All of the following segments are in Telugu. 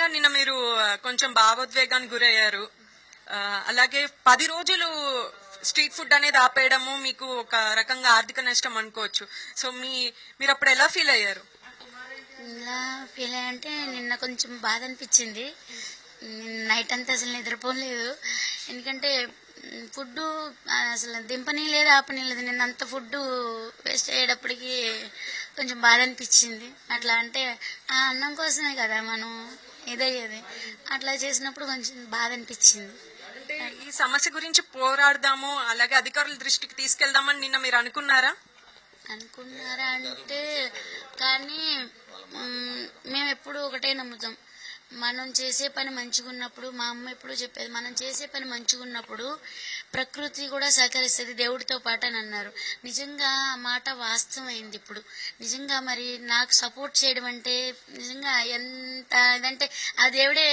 ముఖ్యంగా నిన్న మీరు కొంచెం భావోద్వేగానికి గురయ్యారు. అలాగే 10 రోజులు స్ట్రీట్ ఫుడ్ అనేది ఆపేయడము మీకు ఒక రకంగా ఆర్థిక నష్టం అనుకోవచ్చు. సో మీరు అప్పుడు ఎలా ఫీల్ అయ్యారు? ఇలా ఫీల్ అయ్యంటే నిన్న కొంచెం బాధ అనిపించింది. నైట్ అంతా అసలు నిద్రపోలేదు. ఎందుకంటే ఫుడ్ అసలు దింపని లేదు, ఆపని లేదు. నిన్న అంత ఫుడ్ వేస్ట్ అయ్యేటప్పటికి కొంచెం బాధ అనిపించింది. అట్లా అంటే ఆ అన్నం కోసమే కదా మనం ఇదయ్యేది. అట్లా చేసినప్పుడు కొంచెం బాధ అనిపించింది. అంటే ఈ సమస్య గురించి పోరాడదాము, అలాగే అధికారుల దృష్టికి తీసుకెళ్దామని నిన్న మీరు అనుకున్నారా అంటే కానీ మేము ఎప్పుడు ఒకటే నమ్ముతాం, మనం చేసే పని మంచిగా ఉన్నప్పుడు. మా అమ్మ ఎప్పుడు చెప్పేది, మనం చేసే పని మంచిగా ఉన్నప్పుడు ప్రకృతి కూడా సహకరిస్తుంది దేవుడితో పాటు అని అన్నారు. నిజంగా ఆ మాట వాస్తవమైంది. ఇప్పుడు నిజంగా మరి నాకు సపోర్ట్ చేయడం అంటే నిజంగా ఎంత ఇదంటే ఆ దేవుడే.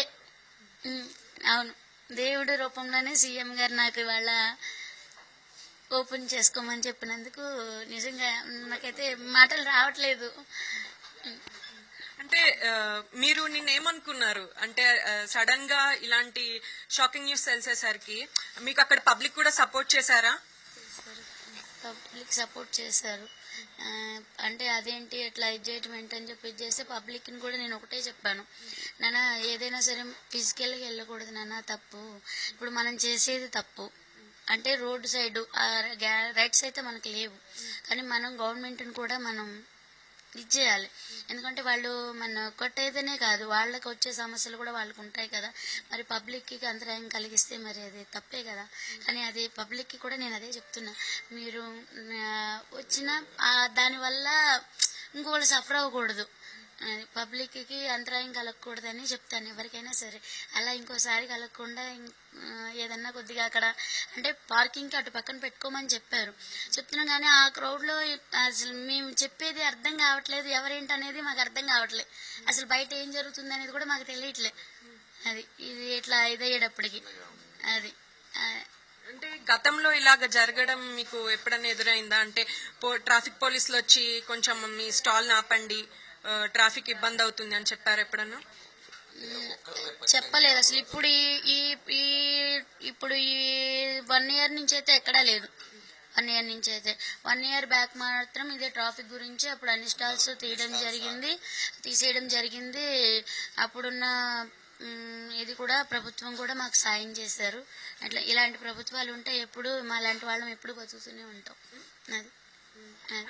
అవును, దేవుడి రూపంలోనే సీఎం గారు నాకు ఇవాళ ఓపెన్ చేసుకోమని చెప్పినందుకు నిజంగా నాకైతే మాటలు రావట్లేదు. అంటే మీరు నిన్నేమనుకున్నారు? అంటే సడన్ గా ఇలాంటి షాకింగ్ న్యూస్ తెలిసేసరికి మీకు అక్కడ పబ్లిక్ కూడా సపోర్ట్ చేశారా? పబ్లిక్ సపోర్ట్ చేశారు. అంటే అదేంటి ఎట్లా ఇది చేయటం ఏంటని చెప్పి ఇది చేస్తే పబ్లిక్ ని కూడా నేను ఒకటే చెప్పాను, నాన్న ఏదైనా సరే ఫిజికల్గా వెళ్ళకూడదు నాన్న, తప్పు. ఇప్పుడు మనం చేసేది తప్పు. అంటే రోడ్డు సైడ్ రైట్స్ అయితే మనకు లేవు, కానీ మనం గవర్నమెంట్ని కూడా మనం ఇచ్చేయాలి. ఎందుకంటే వాళ్ళు మన కొట్టేదనే కాదు, వాళ్ళకి వచ్చే సమస్యలు కూడా వాళ్ళకు ఉంటాయి కదా. మరి పబ్లిక్కి అంతరాయం కలిగిస్తే మరి అది తప్పే కదా. కానీ అది పబ్లిక్కి కూడా నేను అదే చెప్తున్నా, మీరు వచ్చిన దానివల్ల ఇంకొకళ్ళు సఫర్ అవ్వకూడదు, పబ్లిక్కి అంతరాయం కలగకూడదని చెప్తాను ఎవరికైనా సరే. అలా ఇంకోసారి కలగకుండా ఏదన్నా కొద్దిగా అక్కడ అంటే పార్కింగ్కి అటు పక్కన పెట్టుకోమని చెప్తున్నాం. కానీ ఆ క్రౌడ్లో అసలు మేము చెప్పేది అర్థం కావట్లేదు, ఎవరేంటి అనేది మాకు అర్థం కావట్లేదు. అసలు బయట ఏం జరుగుతుంది అనేది కూడా మాకు తెలియట్లే. అది ఇది ఇట్లా ఇదయ్యేటప్పటికి అది. అంటే గతంలో ఇలాగ జరగడం మీకు ఎప్పుడన్నా ఎదురైందా? అంటే ట్రాఫిక్ పోలీసులు వచ్చి కొంచెం మీ స్టాల్ ఆపండి, ట్రాఫిక్ ఇబ్బంది అవుతుంది అని చెప్పారు ఎప్పుడన్నా? చెప్పలేదు అసలు. ఇప్పుడు ఈ 1 ఇయర్ నుంచి అయితే ఎక్కడా లేదు. 1 ఇయర్ నుంచి అయితే 1 ఇయర్ బ్యాక్ మాత్రం ఇదే ట్రాఫిక్ గురించి అప్పుడు అన్ని స్టాల్స్ తీసేయడం జరిగింది. అప్పుడున్న ఇది కూడా ప్రభుత్వం కూడా మాకు సాయం చేశారు. అట్లా ఇలాంటి ప్రభుత్వాలు ఉంటే ఎప్పుడు మా లాంటి వాళ్ళం ఎప్పుడు బతుకుతూనే ఉంటాం. అది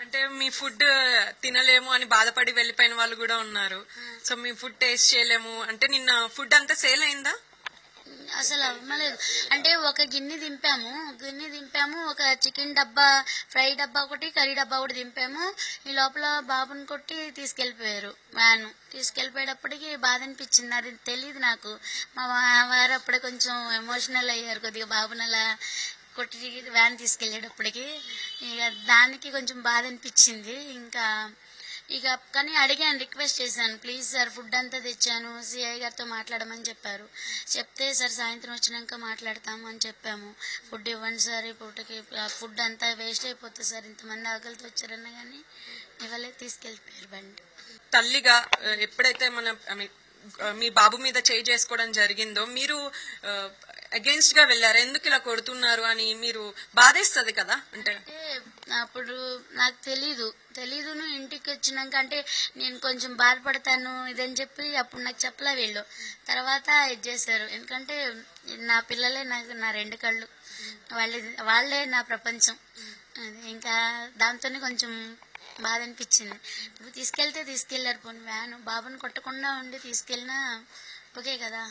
అంటే మీ ఫుడ్ తినలేము అని బాధపడి వెళ్లిపోయిన వాళ్ళు కూడా ఉన్నారు. సో మీ ఫుడ్ టేస్ట్ చేయలేము అంటే నిన్న ఫుడ్ అంతా సేల్ అయిందా? అసలు అవ్వలేదు. అంటే ఒక గిన్నె దింపాము, ఒక చికెన్ డబ్బా, ఫ్రై డబ్బా ఒకటి, కర్రీ డబ్బా ఒకటి దింపాము. ఈ లోపల బాబుని కొట్టి తీసుకెళ్లిపోయారు. వ్యాన్ తీసుకెళ్లిపోయేటప్పటికి బాధ అనిపించింది. అది తెలియదు నాకు. మా వారు అప్పుడే కొంచెం ఎమోషనల్ అయ్యారు కొద్దిగా, బాబుని అలా కొట్టి వ్యాన్ తీసుకెళ్లేటప్పటికి. ఇక దానికి కొంచెం బాధ అనిపించింది. ఇక కానీ అడిగాను, రిక్వెస్ట్ చేశాను, ప్లీజ్ సార్ ఫుడ్ అంతా తెచ్చాను, సిఐ గారితో మాట్లాడమని చెప్పారు. చెప్తే సార్ సాయంత్రం వచ్చినాక మాట్లాడతాము అని చెప్పాము. ఫుడ్ ఇవ్వండి సార్, ఈ పూటకి ఫుడ్ అంతా వేస్ట్ అయిపోతుంది సార్, ఇంతమంది ఆకలితో వచ్చారన్నా కానీ ఇవాళ తీసుకెళ్లిపోయారు బండి. తల్లిగా ఎప్పుడైతే మీ బాబు మీద చేయి చేసుకోవడం జరిగిందో మీరు అగేన్స్ట్ గా వెళ్లారు, ఎందుకు ఇలా కొడుతున్నారు అని మీరు బాధేస్తుంది కదా. అంటే అప్పుడు నాకు తెలీదును ఇంటికి వచ్చినాక అంటే నేను కొంచెం బాధపడతాను ఇదని చెప్పి అప్పుడు నాకు చెప్పలే వీళ్ళు. తర్వాత ఇది చేశారు. ఎందుకంటే నా పిల్లలే నాకు నా 2 కళ్ళు, వాళ్ళే నా ప్రపంచం. ఇంకా దాంతోనే కొంచెం బాధ అనిపించింది. ఇప్పుడు తీసుకెళ్లారు పోనీ వ్యాను, బాబుని కొట్టకుండా ఉండి తీసుకెళ్ళినా ఓకే కదా.